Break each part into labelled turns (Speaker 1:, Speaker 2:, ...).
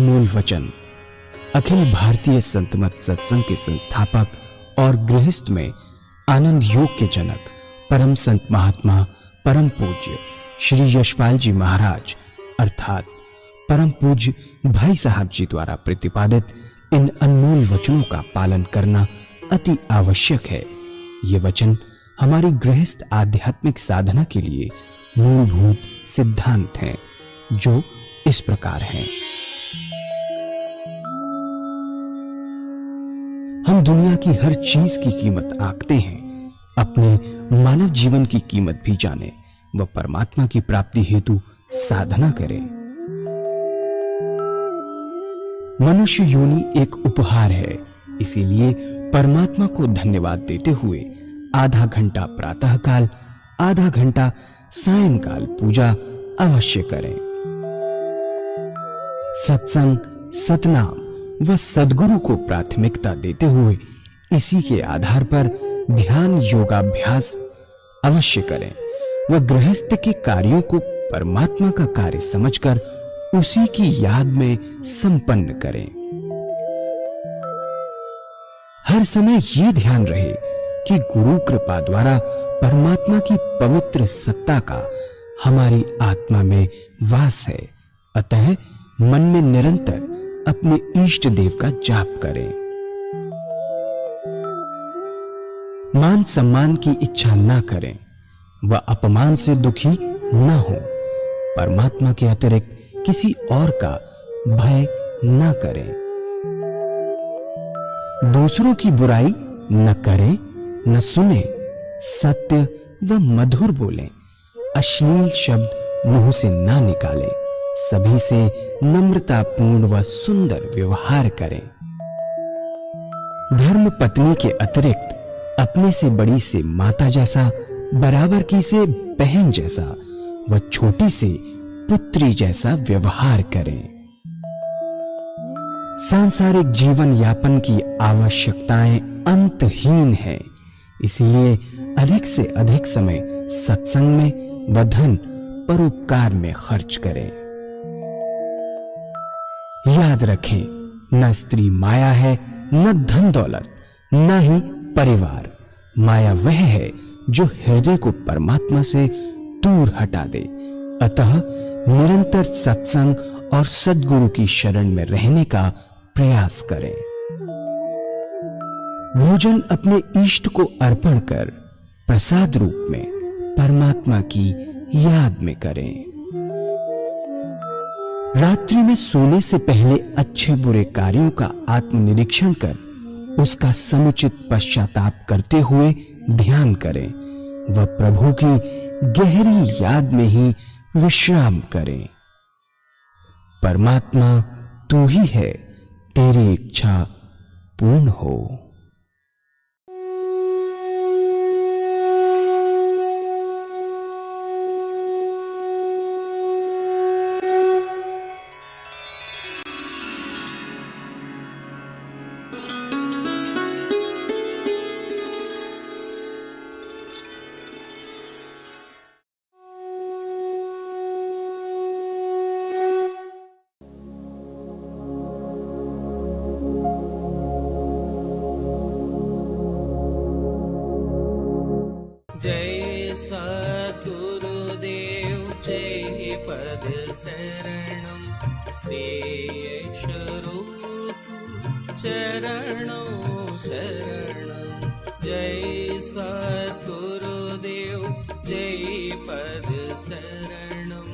Speaker 1: अनमोल वचन अखिल भारतीय संत मत सत्संग के संस्थापक और गृहस्थ में आनंद योग के जनक परम संत महात्मा परम पूज्य श्री यशपाल जी महाराज अर्थात परम पूज्य भाई साहब जी द्वारा प्रतिपादित इन अनमोल वचनों का पालन करना अति आवश्यक है। ये वचन हमारी गृहस्थ आध्यात्मिक साधना के लिए मूलभूत सिद्धांत हैं, जो इस प्रकार हैं। हम दुनिया की हर चीज की कीमत आंकते हैं, अपने मानव जीवन की कीमत भी जाने व परमात्मा की प्राप्ति हेतु साधना करें। मनुष्य योनि एक उपहार है, इसीलिए परमात्मा को धन्यवाद देते हुए आधा घंटा प्रातःकाल, आधा घंटा सायंकाल पूजा अवश्य करें। सत्संग, सतनाम व सद्गुरु को प्राथमिकता देते हुए इसी के आधार पर ध्यान योगाभ्यास अवश्य करें व गृहस्थ के कार्यों को परमात्मा का कार्य समझकर उसी की याद में संपन्न करें। हर समय ये ध्यान रहे कि गुरु कृपा द्वारा परमात्मा की पवित्र सत्ता का हमारी आत्मा में वास है, अतः मन में निरंतर अपने इष्ट देव का जाप करें। मान सम्मान की इच्छा ना करें व अपमान से दुखी ना हो। परमात्मा के अतिरिक्त किसी और का भय ना करें। दूसरों की बुराई न करें, न सुने, सत्य व मधुर बोलें, अश्लील शब्द मुंह से ना निकालें, सभी से नम्रतापूर्ण व सुंदर व्यवहार करें। धर्म पत्नी के अतिरिक्त अपने से बड़ी से माता जैसा, बराबर की से बहन जैसा व छोटी से पुत्री जैसा व्यवहार करें। सांसारिक जीवन यापन की आवश्यकताएं अंतहीन है, इसलिए अधिक से अधिक समय सत्संग में व धन परोपकार में खर्च करें। याद रखें, न स्त्री माया है, न धन दौलत, न ही परिवार। माया वह है जो हृदय को परमात्मा से दूर हटा दे। अतः निरंतर सत्संग और सद्गुरु की शरण में रहने का प्रयास करें। भोजन अपने इष्ट को अर्पण कर प्रसाद रूप में परमात्मा की याद में करें। रात्रि में सोने से पहले अच्छे बुरे कार्यों का आत्मनिरीक्षण कर उसका समुचित पश्चाताप करते हुए ध्यान करें व प्रभु की गहरी याद में ही विश्राम करें। परमात्मा तू ही है, तेरी इच्छा पूर्ण हो।
Speaker 2: जय सद्गुरुदेव जय पद शरणम श्रेयस्वरूप चरणों शरणम। जय सद्गुरुदेव जय पद शरणम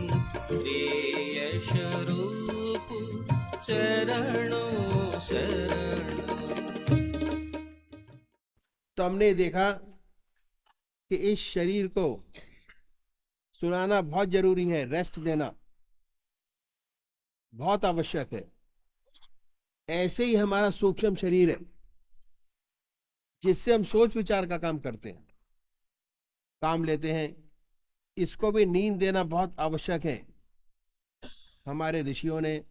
Speaker 2: श्रेयस्वरूप चरणों शरणम।
Speaker 3: तो हमने देखा कि इस शरीर को सुनाना बहुत जरूरी है, रेस्ट देना बहुत आवश्यक है। ऐसे ही हमारा सूक्ष्म शरीर है जिससे हम सोच विचार का काम करते हैं, काम लेते हैं, इसको भी नींद देना बहुत आवश्यक है। हमारे ऋषियों ने,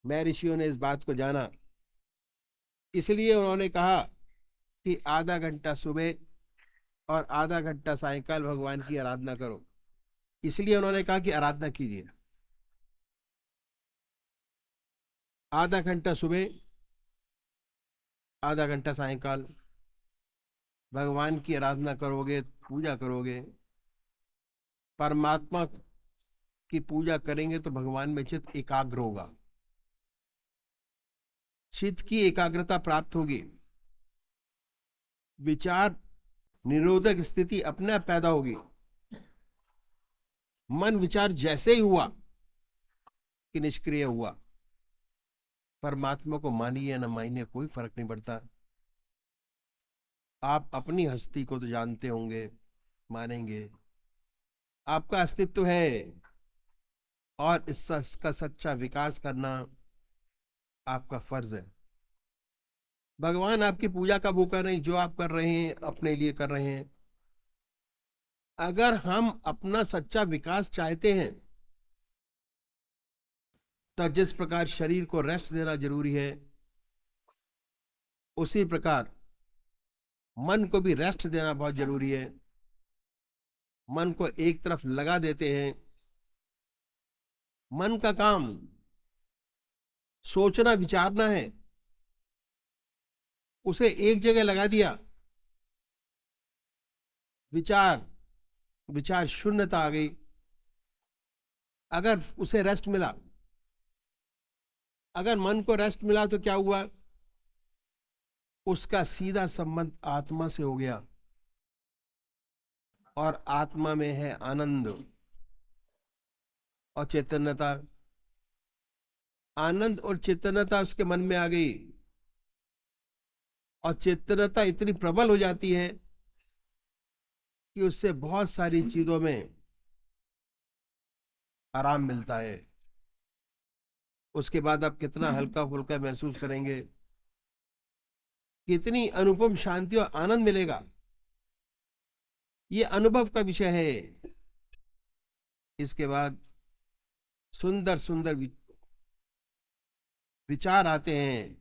Speaker 3: मैं ऋषियों ने इस बात को जाना, इसलिए उन्होंने कहा कि आधा घंटा सुबह और आधा घंटा सायंकाल भगवान की आराधना करो। इसलिए उन्होंने कहा कि आराधना कीजिए। आधा घंटा सुबह, आधा घंटा सायंकाल भगवान की आराधना करोगे, पूजा करोगे, परमात्मा की पूजा करेंगे तो भगवान में चित्त एकाग्र होगा, चित्त की एकाग्रता प्राप्त होगी, विचार निरोधक स्थिति अपने आप पैदा होगी। मन विचार जैसे ही हुआ कि निष्क्रिय हुआ, परमात्मा को मानिए या न मानिए कोई फर्क नहीं पड़ता। आप अपनी हस्ती को तो जानते होंगे, मानेंगे, आपका अस्तित्व है और इसका सच्चा विकास करना आपका फर्ज है। भगवान आपकी पूजा का भूखा नहीं, जो आप कर रहे हैं अपने लिए कर रहे हैं। अगर हम अपना सच्चा विकास चाहते हैं तो जिस प्रकार शरीर को रेस्ट देना जरूरी है, उसी प्रकार मन को भी रेस्ट देना बहुत जरूरी है। मन को एक तरफ लगा देते हैं, मन का काम सोचना विचारना है, उसे एक जगह लगा दिया, विचार शून्यता आ गई। अगर उसे रेस्ट मिला, अगर मन को रेस्ट मिला तो क्या हुआ, उसका सीधा संबंध आत्मा से हो गया और आत्मा में है आनंद और चैतन्यता। आनंद और चैतन्यता उसके मन में आ गई और चैतन्यता इतनी प्रबल हो जाती है कि उससे बहुत सारी चीजों में आराम मिलता है। उसके बाद आप कितना हल्का फुल्का महसूस करेंगे, कितनी अनुपम शांति और आनंद मिलेगा, ये अनुभव का विषय है। इसके बाद सुंदर सुंदर विचार आते हैं,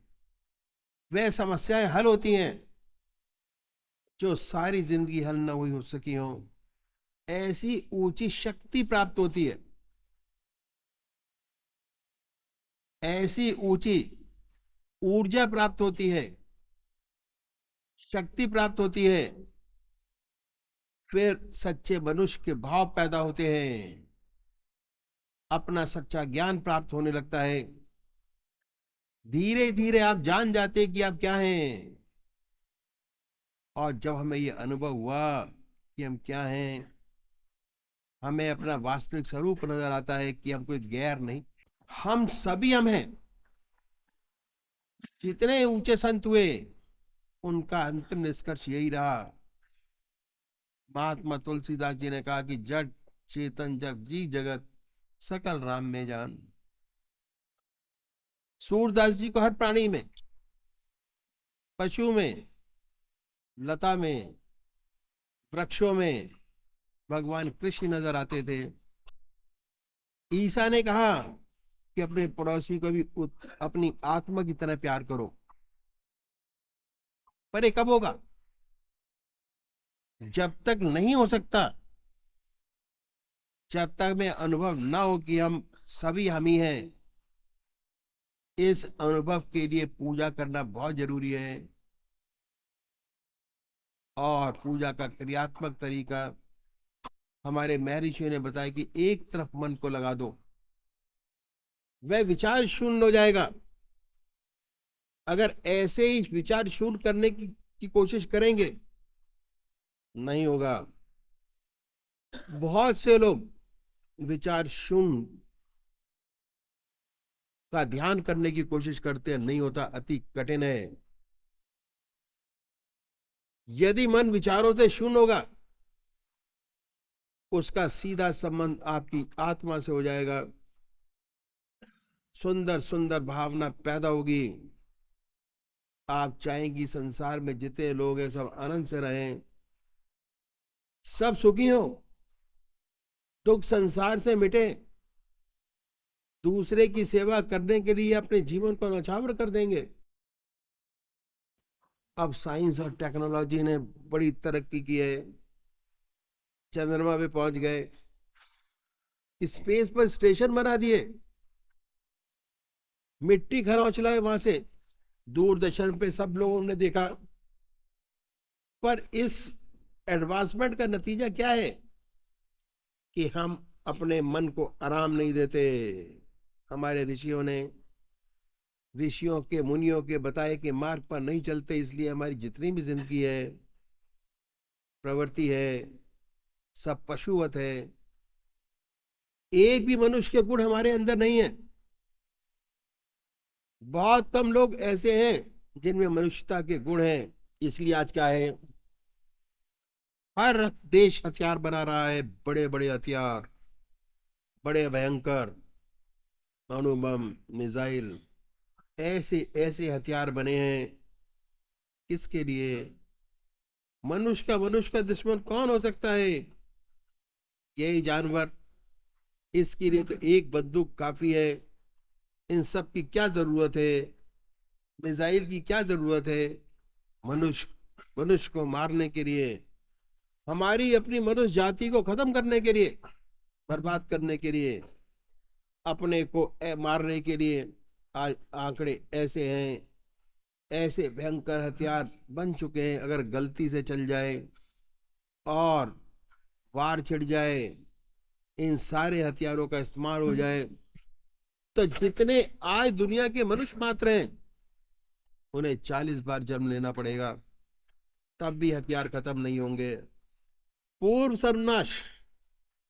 Speaker 3: वे समस्याएं हल होती हैं जो सारी जिंदगी हल न हुई हो सकी हो। ऐसी ऊंची शक्ति प्राप्त होती है, ऐसी ऊंची ऊर्जा प्राप्त होती है, शक्ति प्राप्त होती है। फिर सच्चे मनुष्य के भाव पैदा होते हैं, अपना सच्चा ज्ञान प्राप्त होने लगता है। धीरे धीरे आप जान जाते कि आप क्या हैं। और जब हमें यह अनुभव हुआ कि हम क्या हैं, हमें अपना वास्तविक स्वरूप नजर आता है कि हम कोई गैर नहीं, हम सभी हम हैं। जितने ऊंचे संत हुए उनका अंतिम निष्कर्ष यही रहा। महात्मा तुलसीदास जी ने कहा कि जड़ चेतन जग जी जगत सकल राम में जान। सूरदास जी को हर प्राणी में, पशु में, लता में, वृक्षों में भगवान कृष्ण नजर आते थे। ईसा ने कहा कि अपने पड़ोसी को भी अपनी आत्मा की तरह प्यार करो। पर ये कब होगा? जब तक नहीं हो सकता, जब तक में अनुभव ना हो कि हम सभी हम ही हैं। इस अनुभव के लिए पूजा करना बहुत जरूरी है। और पूजा का क्रियात्मक तरीका हमारे महर्षियों ने बताया कि एक तरफ मन को लगा दो, वह विचार शून्य हो जाएगा। अगर ऐसे ही विचार शून्य करने की कोशिश करेंगे, नहीं होगा। बहुत से लोग विचार शून्य का ध्यान करने की कोशिश करते हैं, नहीं होता, अति कठिन है। यदि मन विचारों से शून्य होगा, उसका सीधा संबंध आपकी आत्मा से हो जाएगा। सुंदर सुंदर भावना पैदा होगी। आप चाहेंगी संसार में जितने लोग हैं सब आनंद से रहें, सब सुखी हो, दुख संसार से मिटे। दूसरे की सेवा करने के लिए अपने जीवन को न्यौछावर कर देंगे। अब साइंस और टेक्नोलॉजी ने बड़ी तरक्की की है, चंद्रमा पे पहुंच गए, स्पेस पर स्टेशन बना दिए। मिट्टी खरोंचला है वहां से, दूरदर्शन पे सब लोगों ने देखा। पर इस एडवांसमेंट का नतीजा क्या है कि हम अपने मन को आराम नहीं देते। हमारे ऋषियों के मुनियों के बताए कि मार्ग पर नहीं चलते, इसलिए हमारी जितनी भी जिंदगी है, प्रवृत्ति है, सब पशुवत है। एक भी मनुष्य के गुण हमारे अंदर नहीं है। बहुत कम लोग ऐसे हैं जिनमें मनुष्यता के गुण हैं। इसलिए आज क्या है, हर देश हथियार बना रहा है, बड़े बड़े हथियार, बड़े भयंकर अणुबम, मिसाइल, ऐसे ऐसे हथियार बने हैं। किसके लिए? मनुष्य का दुश्मन कौन हो सकता है? यही जानवर। इसके लिए तो एक बंदूक काफी है। इन सब की क्या जरूरत है? मिसाइल की क्या जरूरत है? मनुष्य को मारने के लिए, हमारी अपनी मनुष्य जाति को खत्म करने के लिए, बर्बाद करने के लिए, अपने को मारने के लिए आज आंकड़े ऐसे हैं, ऐसे भयंकर हथियार बन चुके हैं। अगर गलती से चल जाए और वार छिड़ जाए, इन सारे हथियारों का इस्तेमाल हो जाए, तो जितने आज दुनिया के मनुष्य मात्र हैं उन्हें 40 बार जन्म लेना पड़ेगा, तब भी हथियार खत्म नहीं होंगे। पूर्व सर्वनाश,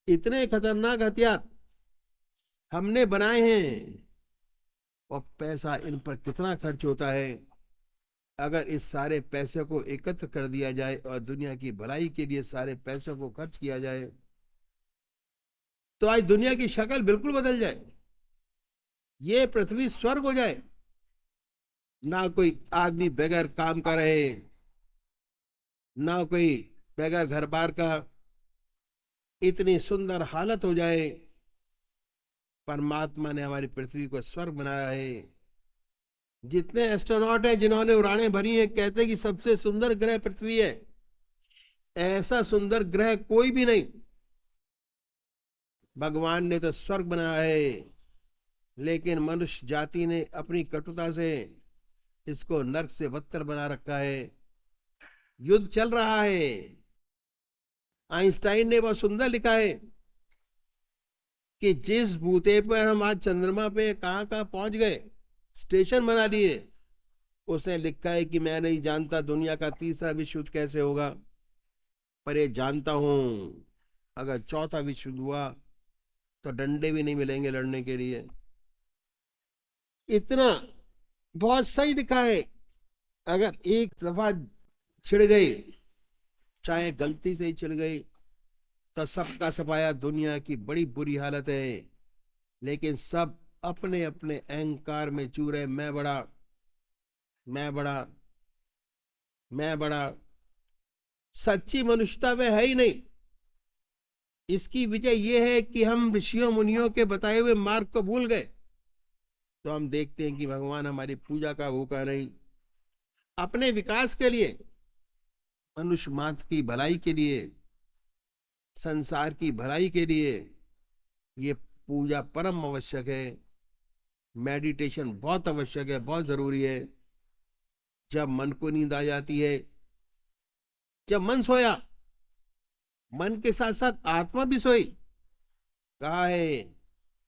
Speaker 3: इतने खतरनाक हथियार हमने बनाए हैं, और पैसा इन पर कितना खर्च होता है। अगर इस सारे पैसे को एकत्र कर दिया जाए और दुनिया की भलाई के लिए सारे पैसों को खर्च किया जाए, तो आज दुनिया की शक्ल बिल्कुल बदल जाए। ये पृथ्वी स्वर्ग हो जाए। ना कोई आदमी बगैर काम का रहे, ना कोई बगैर घर बार का। इतनी सुंदर हालत हो जाए। परमात्मा ने हमारी पृथ्वी को स्वर्ग बनाया है। जितने एस्ट्रोनॉट हैं जिन्होंने उड़ानें भरी हैं, कहते हैं कि सबसे सुंदर ग्रह पृथ्वी है। ऐसा सुंदर ग्रह कोई भी नहीं। भगवान ने तो स्वर्ग बनाया है, लेकिन मनुष्य जाति ने अपनी कटुता से इसको नर्क से बदतर बना रखा है। युद्ध चल रहा है। आइंस्टाइन ने बहुत सुंदर लिखा है कि जिस बूते पर हम आज चंद्रमा पे कहां कहां पहुंच गए, स्टेशन बना लिए, उसने लिखा है कि मैं नहीं जानता दुनिया का तीसरा विश्व युद्ध कैसे होगा, पर ये जानता हूं अगर चौथा विश्व युद्ध हुआ तो डंडे भी नहीं मिलेंगे लड़ने के लिए। इतना बहुत सही लिखा है। अगर एक दफा छिड़ गई, चाहे गलती से ही छिड़ गई, तो सबका सफाया। दुनिया की बड़ी बुरी हालत है, लेकिन सब अपने अपने अहंकार में चूर है। मैं बड़ा, मैं बड़ा, मैं बड़ा। सच्ची मनुष्यता में है ही नहीं। इसकी वजह यह है कि हम ऋषियों मुनियों के बताए हुए मार्ग को भूल गए। तो हम देखते हैं कि भगवान हमारी पूजा का भूखा नहीं। अपने विकास के लिए, मनुष्य मात्र की भलाई के लिए, संसार की भलाई के लिए ये पूजा परम आवश्यक है। मेडिटेशन बहुत आवश्यक है, बहुत जरूरी है। जब मन को नींद आ जाती है, जब मन सोया, मन के साथ साथ आत्मा भी सोई। कहा है,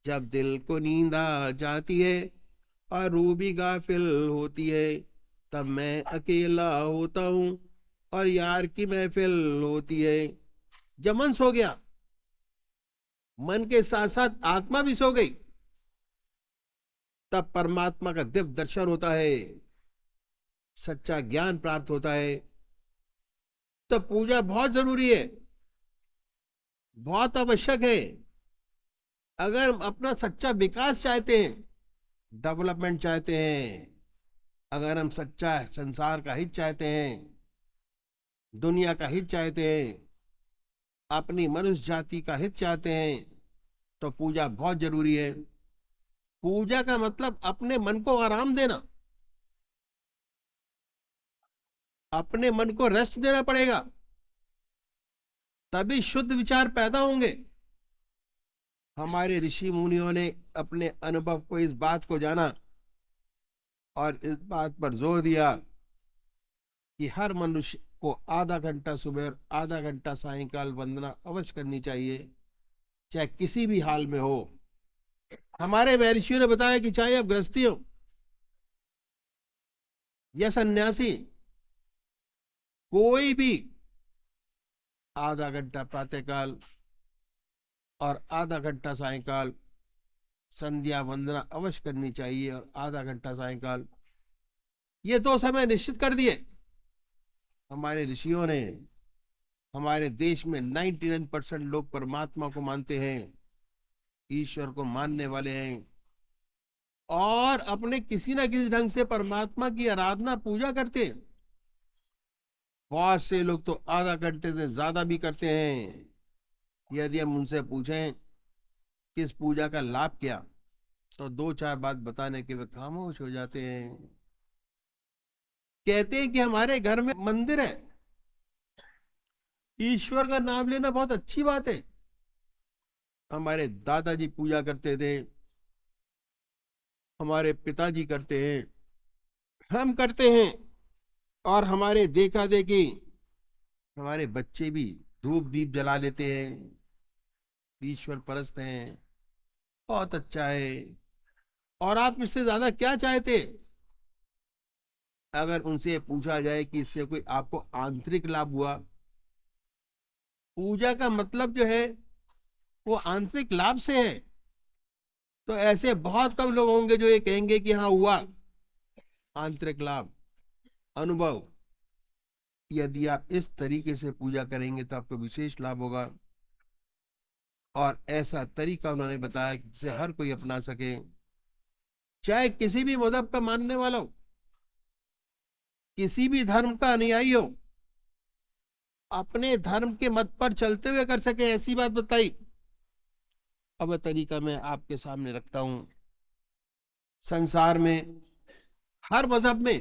Speaker 3: जब दिल को नींद आ जाती है और रूह भी गाफिल होती है, तब मैं अकेला होता हूं और यार की महफिल होती है। जब मन सो गया, मन के साथ साथ आत्मा भी सो गई, तब परमात्मा का दिव्य दर्शन होता है, सच्चा ज्ञान प्राप्त होता है। तो पूजा बहुत जरूरी है, बहुत आवश्यक है। अगर हम अपना सच्चा विकास चाहते हैं, डेवलपमेंट चाहते हैं, अगर हम सच्चा संसार का हित चाहते हैं, दुनिया का हित चाहते हैं, अपनी मनुष्य जाति का हित चाहते हैं, तो पूजा बहुत जरूरी है। पूजा का मतलब अपने मन को आराम देना, अपने मन को रेस्ट देना पड़ेगा, तभी शुद्ध विचार पैदा होंगे। हमारे ऋषि मुनियों ने अपने अनुभव को, इस बात को जाना और इस बात पर जोर दिया कि हर मनुष्य को आधा घंटा सुबह और आधा घंटा सायंकाल वंदना अवश्य करनी चाहिए, चाहे किसी भी हाल में हो। हमारे महर्षियों ने बताया कि चाहे आप गृहस्थी हो या सन्यासी, कोई भी आधा घंटा प्रातःकाल और आधा घंटा सायंकाल संध्या वंदना अवश्य करनी चाहिए, और आधा घंटा सायंकाल, ये दो समय निश्चित कर दिए हमारे ऋषियों ने। हमारे देश में 99% लोग परमात्मा को मानते हैं, ईश्वर को मानने वाले हैं, और अपने किसी ना किसी ढंग से परमात्मा की आराधना पूजा करते हैं। बहुत से लोग तो आधा घंटे से ज्यादा भी करते हैं। यदि हम उनसे पूछें कि इस पूजा का लाभ क्या, तो दो चार बात बताने के वे खामोश हो जाते हैं। कहते हैं कि हमारे घर में मंदिर है, ईश्वर का नाम लेना बहुत अच्छी बात है। हमारे दादाजी पूजा करते थे, हमारे पिताजी करते हैं, हम करते हैं, और हमारे देखा देखी हमारे बच्चे भी धूप दीप जला लेते हैं, ईश्वर परस्त हैं। बहुत अच्छा है। और आप इससे ज्यादा क्या चाहते? अगर उनसे पूछा जाए कि इससे कोई आपको आंतरिक लाभ हुआ, पूजा का मतलब जो है वो आंतरिक लाभ से है, तो ऐसे बहुत कम लोग होंगे जो ये कहेंगे कि हाँ हुआ आंतरिक लाभ अनुभव। यदि आप इस तरीके से पूजा करेंगे तो आपको विशेष लाभ होगा। और ऐसा तरीका उन्होंने बताया जिसे हर कोई अपना सके, चाहे किसी भी मजहब का मानने वाला हो, किसी भी धर्म का अनुयायी हो, अपने धर्म के मत पर चलते हुए कर सके, ऐसी बात बताई। अब वह तरीका मैं आपके सामने रखता हूं। संसार में हर मजहब में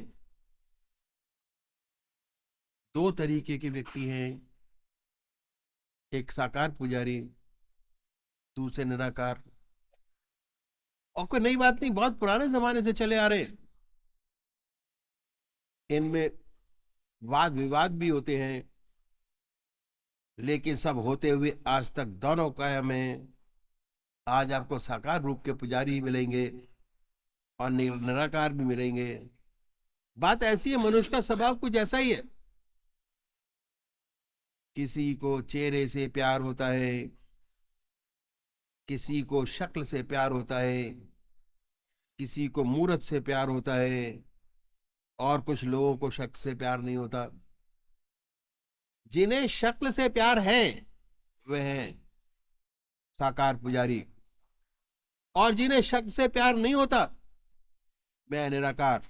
Speaker 3: दो तरीके के व्यक्ति हैं, एक साकार पुजारी, दूसरे निराकार। और कोई नई बात नहीं, बहुत पुराने जमाने से चले आ रहे। इनमें वाद विवाद भी होते हैं, लेकिन सब होते हुए आज तक दोनों कायम हैं। आज आपको साकार रूप के पुजारी मिलेंगे और निराकार भी मिलेंगे। बात ऐसी है, मनुष्य का स्वभाव कुछ ऐसा ही है। किसी को चेहरे से प्यार होता है, किसी को शक्ल से प्यार होता है, किसी को मूरत से प्यार होता है, और कुछ लोगों को शक्ल से प्यार नहीं होता। जिन्हें शक्ल से प्यार है वे हैं साकार पुजारी, और जिन्हें शक्ल से प्यार नहीं होता वे निराकार।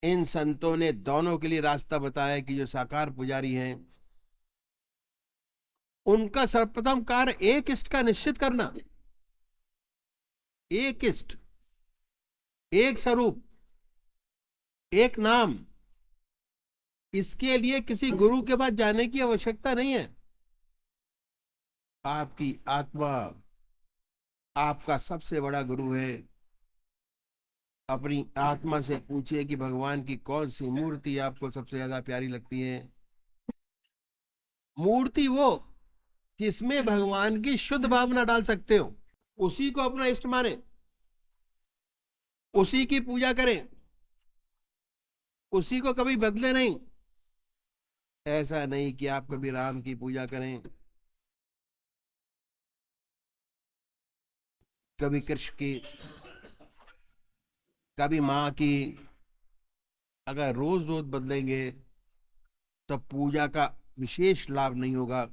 Speaker 3: इन संतों ने दोनों के लिए रास्ता बताया कि जो साकार पुजारी हैं उनका सर्वप्रथम कार्य एक इष्ट का निश्चित करना। एक इष्ट, एक स्वरूप, एक नाम। इसके लिए किसी गुरु के पास जाने की आवश्यकता नहीं है। आपकी आत्मा आपका सबसे बड़ा गुरु है। अपनी आत्मा से पूछिए कि भगवान की कौन सी मूर्ति आपको सबसे ज्यादा प्यारी लगती है। मूर्ति वो जिसमें भगवान की शुद्ध भावना डाल सकते हो, उसी को अपना इष्ट माने, उसी की पूजा करें, उसी को कभी बदले नहीं। ऐसा नहीं कि आप कभी राम की पूजा करें, कभी कृष्ण की, कभी माँ की। अगर रोज रोज बदलेंगे तो पूजा का विशेष लाभ नहीं होगा।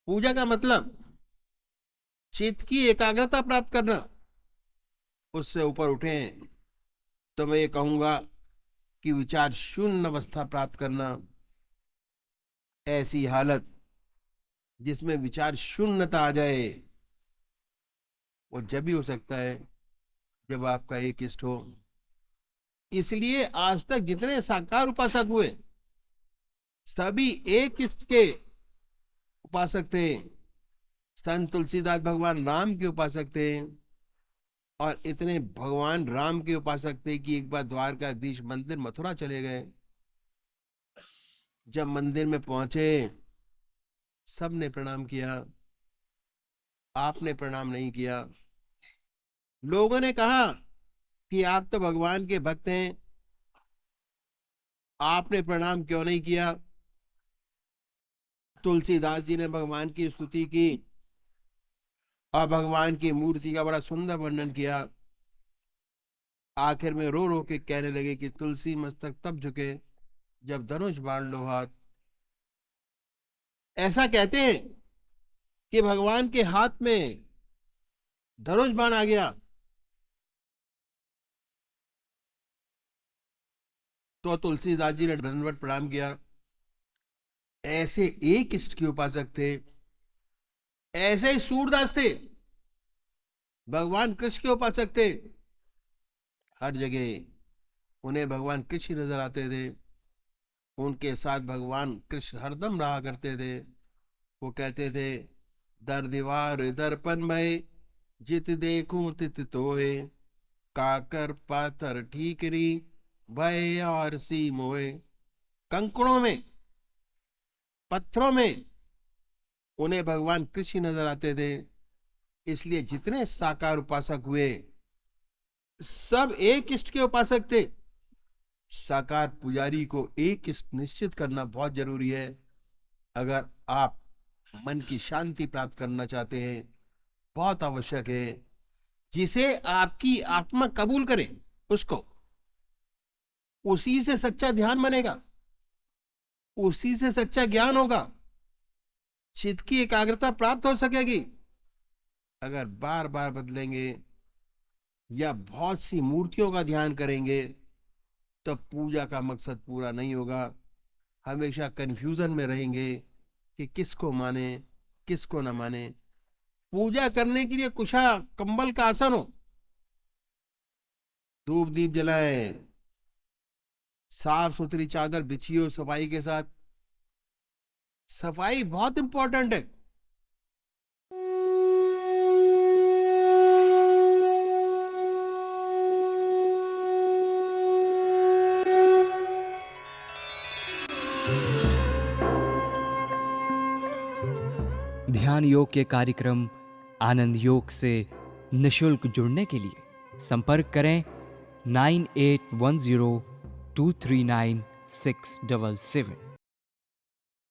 Speaker 3: पूजा का मतलब चित्त की एकाग्रता प्राप्त करना। उससे ऊपर उठें तो मैं ये कहूंगा कि विचार शून्य अवस्था प्राप्त करना। ऐसी हालत जिसमें विचार शून्यता आ जाए वो जब भी हो सकता है जब आपका एक इष्ट हो। इसलिए आज तक जितने साकार उपासक हुए सभी एक इष्ट के उपासक थे। संत तुलसीदास भगवान राम के उपासक थे, और इतने भगवान राम के उपासक थे कि एक बार द्वारकाधीश मंदिर मथुरा चले गए। जब मंदिर में पहुंचे, सबने प्रणाम किया, आपने प्रणाम नहीं किया। लोगों ने कहा कि आप तो भगवान के भक्त हैं, आपने प्रणाम क्यों नहीं किया? तुलसीदास जी ने भगवान की स्तुति की और भगवान की मूर्ति का बड़ा सुंदर वर्णन किया। आखिर में रो रो के कहने लगे कि तुलसी मस्तक तब झुके जब धनुष बाण लो हाथ। ऐसा कहते हैं कि भगवान के हाथ में धनुष बाण आ गया तो तुलसीदास जी ने दंडवत प्रणाम किया। ऐसे एक इष्ट के उपासक थे, ऐसे ही सूरदास थे, भगवान कृष्ण के उपासक थे। हर जगह उन्हें भगवान कृष्ण नजर आते थे, उनके साथ भगवान कृष्ण हरदम रहा करते थे। वो कहते थे, दर दीवार दर्पण में जित देखूं तित तोए, काकर पाथर ठीकरी भय और सी मोए। कंकड़ों में, पत्थरों में उन्हें भगवान कृष्ण नजर आते थे। इसलिए जितने साकार उपासक हुए सब एक इष्ट के उपासक थे। साकार पुजारी को एक इष्ट निश्चित करना बहुत जरूरी है। अगर आप मन की शांति प्राप्त करना चाहते हैं, बहुत आवश्यक है जिसे आपकी आत्मा कबूल करे, उसको, उसी से सच्चा ध्यान बनेगा, उसी से सच्चा ज्ञान होगा, चित्त की एकाग्रता प्राप्त हो सकेगी। अगर बार बार बदलेंगे या बहुत सी मूर्तियों का ध्यान करेंगे तो पूजा का मकसद पूरा नहीं होगा। हमेशा कंफ्यूजन में रहेंगे कि किसको माने किसको न माने। पूजा करने के लिए कुशा कंबल का आसन हो, धूप दीप जलाएं, साफ सुथरी चादर बिछी हो सफाई के साथ। सफाई बहुत इंपॉर्टेंट है।
Speaker 1: ध्यान योग के कार्यक्रम आनंद योग से निशुल्क जुड़ने के लिए संपर्क करें 9810239677।